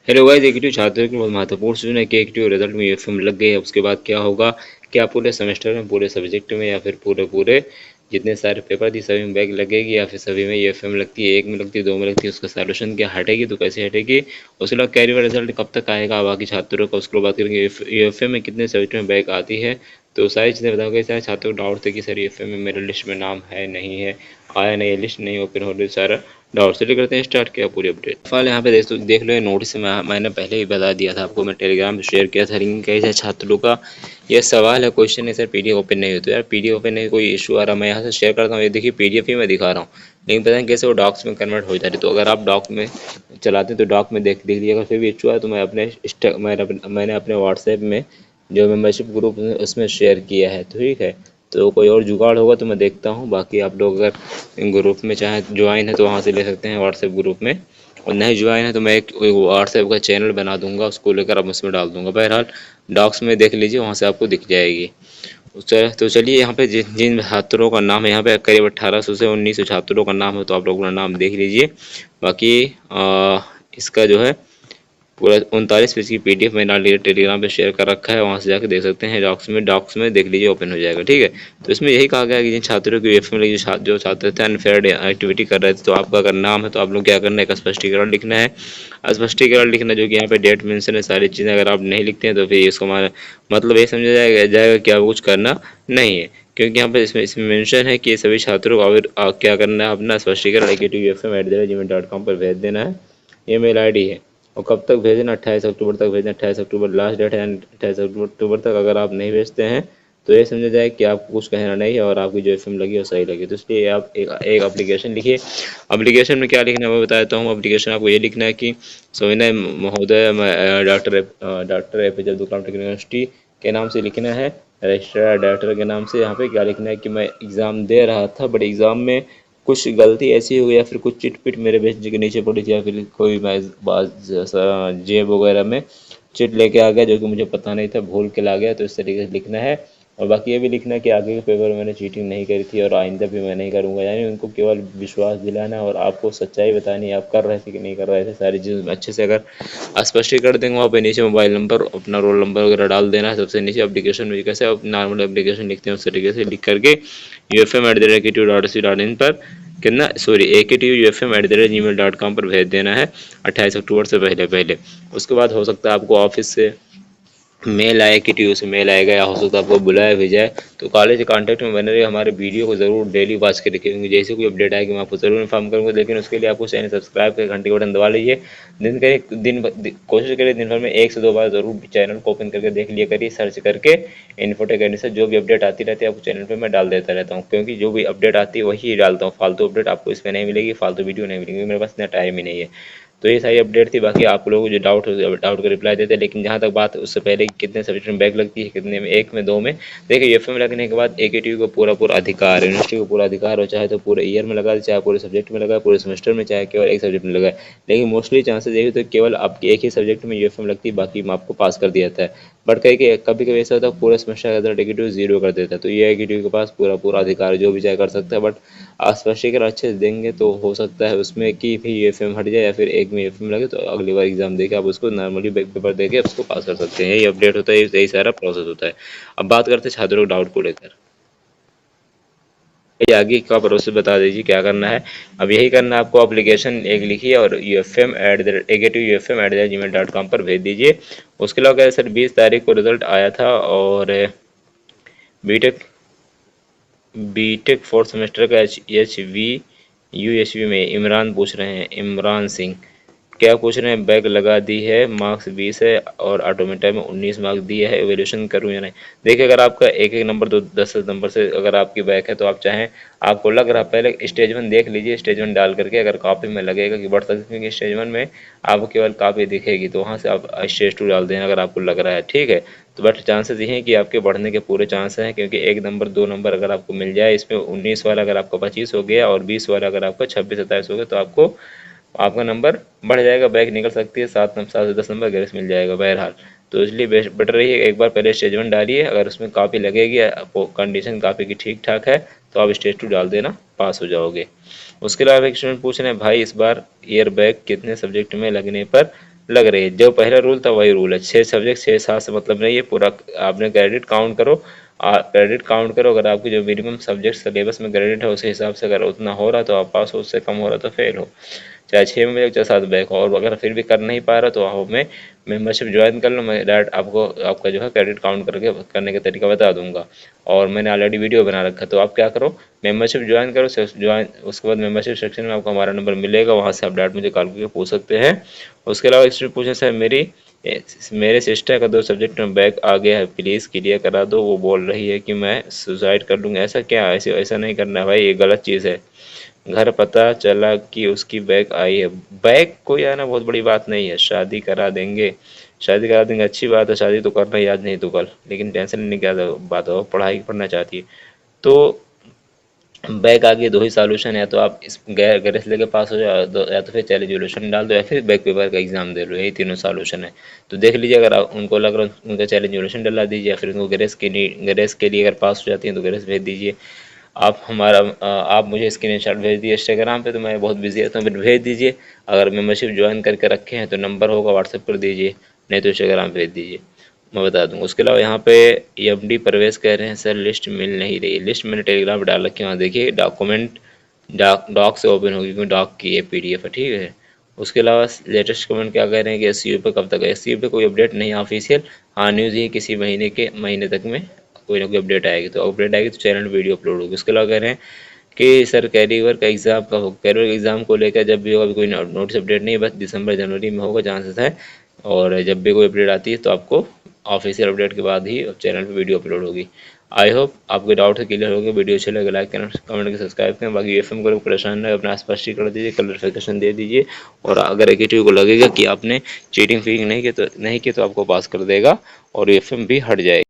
Hello guys, एकेटिव छात्रों के लिए बहुत महत्वपूर्ण सूचना है कि एकेटिव रिजल्ट में यूएफएम लग गई है। उसके बाद क्या होगा, क्या पूरे सेमेस्टर में, पूरे सब्जेक्ट में, या फिर पूरे पूरे जितने सारे पेपर थी सभी में बैग लगेगी, या फिर सभी में यूएफएम लगती है, एक में लगती है, दो में लगती है, उसका सॉल्यूशन क्या हटेगी तो कैसे हटेगी। उसके बाद कैरियर रिजल्ट कब तक आएगा बाकी छात्रों का, उसको बात करेंगे। यूएफएम में कितने सब्जेक्ट में बैग आती है, तो सारी चीज़ें बताओगे। सारे छात्रों को डाउट थे कि सर यूएफएम में मेरे लिस्ट में नाम है नहीं है, आया नहीं, लिस्ट नहीं ओपन हो रही, सारा डाउट से करते हैं स्टार्ट किया पूरी अपडेट। फाइल यहाँ पे देख लो, ये नोटिस में मैंने पहले ही बता दिया था आपको, मैं टेलीग्राम पे शेयर किया था। लेकिन कई सारे छात्रों का ये सवाल है, क्वेश्चन है, सर पीडीएफ ओपन नहीं होती। यार पीडीएफ ओपन नहीं, कोई इशू आ रहा, मैं यहाँ से शेयर करता हूँ, ये देखिए पीडीएफ ही मैं दिखा रहा हूँ, लेकिन पता नहीं कैसे वो डॉक्स में कन्वर्ट हो जा रही। तो अगर आप डॉक में चलाते हैं तो डॉक में देख लीजिए, अगर फिर भी इशू आया तो मैंने अपने व्हाट्सएप में जो मेम्बरशिप ग्रुप है उसमें शेयर किया है, तो ठीक है। तो कोई और जुगाड़ होगा तो मैं देखता हूँ। बाकी आप लोग अगर ग्रुप में चाहे ज्वाइन है तो वहाँ से ले सकते हैं व्हाट्सएप ग्रुप में, और नहीं ज्वाइन है तो मैं एक व्हाट्सएप का चैनल बना दूंगा, उसको लेकर आप उसमें डाल दूंगा। बहरहाल डॉक्स में देख लीजिए, वहाँ से आपको दिख जाएगी। तो चलिए, यहाँ पे जिन जिन छात्रों का नाम है, यहाँ पे करीब 1800 से 1900 छात्रों का नाम है, तो आप लोग अपना नाम देख लीजिए। बाकी इसका जो है पूरा 39 पेज की पीडीएफ मैंने ऑलरेडी टेलीग्राम पे शेयर कर रखा है, वहाँ से जाकर देख सकते हैं। डॉक्स में देख लीजिए, ओपन हो जाएगा, ठीक है। तो इसमें यही कहा गया है कि जिन छात्रों की यूएफएम में जो छात्र थे अनफेयर एक्टिविटी कर रहे थे, तो आपका अगर नाम है तो आप लोग क्या करना है, एक स्पष्टीकरण लिखना है। स्पष्टीकरण लिखना जो कि यहाँ पे डेट मेंशन है, सारी चीज़ें अगर आप नहीं लिखते हैं तो फिर इसको मतलब ये समझा जाएगा कि आपको कुछ करना नहीं है। क्योंकि यहाँ पे इसमें मेंशन है कि सभी छात्रों को क्या करना है, अपना स्पष्टीकरण @ufm@gmail.com पर भेज देना है। ये मेल आईडी है। और कब तक भेजना, 28 अक्टूबर तक भेजना। 28 अक्टूबर लास्ट डेट है, 28 अक्टूबर तक अगर आप नहीं भेजते हैं तो ये समझा जाए कि आपको कुछ कहना नहीं है और आपकी जो एफएम लगी वो सही लगी। तो इसलिए आप एक एप्लीकेशन लिखिए। एप्लीकेशन में क्या लिखना है मैं बता देता हूँ। एप्लीकेशन आपको ये लिखना है कि सविनय महोदय doctor APJ Abdul Kalam technical university के नाम से लिखना है, रजिस्ट्रार डायरेक्टर के नाम से। यहाँ पे क्या लिखना है कि मैं एग्ज़ाम दे रहा था, बट एग्ज़ाम में कुछ गलती ऐसी हो गई, या फिर कुछ चिट पिट मेरे बेंच के नीचे पड़ी थी, या फिर कोई मैं जेब वगैरह में चिट लेके आ गया जो कि मुझे पता नहीं था, भूल के ला गया। तो इस तरीके से लिखना है। और बाकी ये भी लिखना है कि आगे के पेपर में मैंने चीटिंग नहीं करी थी और आइंदा भी मैं नहीं करूँगा। यानी उनको केवल विश्वास दिलाना और आपको सच्चाई बतानी, आप कर रहे थे कि नहीं कर रहे थे, सारी चीज़ अच्छे से अगर स्पष्ट कर देंगे। वहाँ पे नीचे मोबाइल नंबर, अपना रोल नंबर वगैरह डाल देना है। सबसे नीचे एप्लीकेशन में कैसे आप नॉर्मल एप्लीकेशन लिखते हैं उस तरीके से लिख करके ufm@ktue.ac.in पर कितना सॉरी AKTUUFM@gmail.com पर भेज देना है 28 अक्टूबर से पहले पहले। उसके बाद हो सकता है आपको ऑफिस से मेल आए कि टीयू से मेल आएगा, या हो सकता है आपको बुलाया भी जाए। तो कॉलेज कांटेक्ट में बने रहिए, हमारे वीडियो को ज़रूर डेली वॉच के रखिए, क्योंकि जैसे कोई अपडेट आएगी मैं आपको ज़रूर इन्फॉर्म करूँगा। लेकिन उसके लिए आपको चैनल सब्सक्राइब कर घंटे का बटन दबा लीजिए। कोशिश करिए दिन भर में 1 से 2 बार ज़रूर चैनल को ओपन करके देख लिया करिए, सर्च करके इन्फोटेक से जो भी अपडेट आती रहती है आपको चैनल पर मैं डाल देता रहता हूँ। क्योंकि जो भी अपडेट आती है वही डालता हूँ, फालतू अपडेट आपको इस पर नहीं मिलेगी, फालतू वीडियो नहीं मिलेगी, मेरे पास इतना टाइम ही नहीं है। तो ये सारी अपडेट थी। बाकी आप लोगों को जो डाउट का रिप्लाई देते हैं। लेकिन जहाँ तक बात उससे पहले कितने सब्जेक्ट में बैग लगती है, कितने में, एक में, दो में, देखिए एफएम लगने के बाद एकेटीयू को पूरा पूरा अधिकार, यूनिवर्सिटी को पूरा अधिकार हो, चाहे तो पूरे ईयर में लगा दे, चाहे पूरे सब्जेक्ट में लगाए, पूरे सेमेस्टर में, चाहे केवल एक सब्जेक्ट में लगाए। लेकिन मोस्टली चांसेस यही होते हैं केवल आपके एक ही सब्जेक्ट में यूएफएम लगती है, बाकी में आपको पास कर दिया जाता है। बट कभी कभी ऐसा होता है पूरे सेमेस्टर का रिजल्ट एकेटीयू जीरो कर देता है, तो ये एकेटीयू के पास पूरा पूरा अधिकार है, जो भी चाहे कर सकता है। बट स्पष्टीकरण अच्छे से देंगे तो हो सकता है उसमें कि भी यूएफएम हट जाए, या फिर एक में यूएफएम लगे तो अगली बार एग्जाम देके आप उसको नॉर्मली बैक पेपर देके उसको पास कर सकते हैं। यही अपडेट होता है, यही सारा प्रोसेस होता है। अब बात करते हैं छात्रों के डाउट को लेकर। ये आगे का प्रोसेस बता दीजिए क्या करना है। अब यही करना है आपको, एप्लीकेशन एक लिखिए और ufm@gmail.com पर भेज दीजिए। उसके अलावा क्या सर 20 तारीख को रिजल्ट आया था, और बीटेक बीटेक फोर्थ सेमेस्टर का HV में इमरान पूछ रहे हैं, इमरान सिंह क्या पूछ रहे हैं, बैग लगा दी है, मार्क्स 20 है और ऑटोमेटा में 19 मार्क्स दिए है, एवेल्यूशन करूँ या नहीं। देखिए अगर आपका एक एक नंबर 10 नंबर से अगर आपकी बैग है तो आप चाहें, आपको लग रहा है पहले स्टेज 1 देख लीजिए। स्टेज 1 डाल करके अगर कॉपी में लगेगा कि बढ़ सकते, क्योंकि स्टेज 1 में आपको केवल कॉपी दिखेगी, तो वहाँ से आप स्टेज 2 डाल देना अगर आपको लग रहा है, ठीक है। तो बट चांसेस ये हैं कि आपके बढ़ने के पूरे चांस हैं, क्योंकि एक नंबर 2 नंबर अगर आपको मिल जाए इसमें, 19 वाला अगर आपका 25 हो गया और 20 वाला अगर आपका 26-27 हो गया, तो आपका नंबर बढ़ जाएगा, बैक निकल सकती है, 7 से 10 नंबर ग्रेस मिल जाएगा बहरहाल। तो इसलिए बेटर रही है एक बार पहले स्टेज 1 डालिए, अगर उसमें काफ़ी लगेगी, कंडीशन काफ़ी की ठीक ठाक है, तो आप स्टेज 2 डाल देना, पास हो जाओगे। उसके अलावा एक स्टूडेंट पूछ रहे हैं भाई इस बार ईयर बैग कितने सब्जेक्ट में लगने पर लग रही है। जो पहला रूल था वही रूल है, 6 सब्जेक्ट 6 7 से मतलब नहीं है, पूरा आपने क्रेडिट काउंट करो। क्रेडिट काउंट करो, अगर आपकी जो मिनिमम सब्जेक्ट सिलेबस में क्रेडिट है उसी हिसाब से अगर उतना हो रहा तो आप पास हो, उससे कम हो रहा तो फेल हो। चाहे 6 में बैक चाहे 7 बैक हो, और अगर फिर भी कर नहीं पा रहा तो आप में मेंबरशिप ज्वाइन कर लो। मैं डायरेक्ट आपको आपका जो है क्रेडिट काउंट करके करने का तरीका बता दूंगा, और मैंने ऑलरेडी वीडियो बना रखा है। तो आप क्या करो, मेंबरशिप ज्वाइन करो, ज्वाइन उसके बाद मेंबरशिप सेक्शन में आपको हमारा नंबर मिलेगा, वहाँ से आप डायरेक्ट मुझे कॉल करके पूछ सकते हैं। उसके अलावा इसमें पूछे सर मेरे सिस्टर का 2 सब्जेक्ट में बैक आ गया है, प्लीज़ क्लियर करा दो, वो बोल रही है कि मैं सुसाइड कर लूँगा। ऐसा क्या, ऐसे ऐसा नहीं करना है भाई, ये गलत चीज़ है। घर पता चला कि उसकी बैक आई है, बैक कोई आना बहुत बड़ी बात नहीं है, शादी करा देंगे। शादी करा देंगे अच्छी बात है, शादी तो करना ही आज नहीं तो कल, लेकिन टेंशन लेने की क्या बात हो, पढ़ाई पढ़ना चाहती है तो। बैक आगे 2 ही सॉल्यूशन है, या तो आप इस ग्रेस लेके पास हो जाओ, या तो फिर चैलेंज वोल्यूशन डाल दो, या फिर बैक पेपर का एग्जाम दे लो, यही तीनों सॉल्यूशन है। तो देख लीजिए, अगर उनको लग रहा है उनका चैलेंज वोल्यूशन डला दीजिए, या फिर उनको ग्रेस के लिए अगर पास हो जाती हैं तो ग्रेस भेज दीजिए। आप मुझे स्क्रीनशॉट भेज दिए इंस्टाग्राम पे, तो मैं बहुत बिजी रहता हूँ, फिर भेज दीजिए। अगर मेंबरशिप ज्वाइन करके रखे हैं तो नंबर होगा व्हाट्सएप कर दीजिए, नहीं तो इंस्टाग्राम भेज दीजिए, मैं बता दूंगा। उसके अलावा यहाँ पे एमडी परवेश कह रहे हैं सर लिस्ट मिल नहीं रही। लिस्ट मैंने टेलीग्राम पर डाल रखी है, वहाँ देखिए डॉक्यूमेंट डॉक से ओपन होगी, क्योंकि डॉक की ये पीडीएफ है, ठीक है। उसके अलावा लेटेस्ट कमेंट क्या कह रहे हैं कि एससीयू पे कब तक है। एससीयू पे कोई अपडेट नहीं है ऑफिशियल, हाँ न्यूज़ ये किसी महीने तक में कोई ना कोई अपडेट आएगी, तो अपडेट आएगी तो चैनल वीडियो अपलोड होगी। उसके अलावा कह रहे हैं कि सर कैरियर का एग्ज़ाम का हो, कैरियर एग्ज़ाम को लेकर जब भी होगा, अभी कोई नोटिस अपडेट नहीं है, बस दिसंबर जनवरी में होगा चांसेस है। और जब भी कोई अपडेट आती है तो आपको ऑफिशियल अपडेट के बाद ही चैनल पे वीडियो अपलोड होगी। आई होप आपके डाउट क्लियर हो गए। वीडियो अच्छे लगे लाइक करें, कमेंट करके सब्सक्राइब करें। बाकी यूएफएम को लोग परेशान रहे अपना स्पष्टीकरण कर दीजिए, क्लरिफिकेशन दे दीजिए, और अगर एकेटिव को लगेगा कि आपने चीटिंग फीटिंग नहीं की तो आपको पास कर देगा और यूएफएम भी हट जाएगा।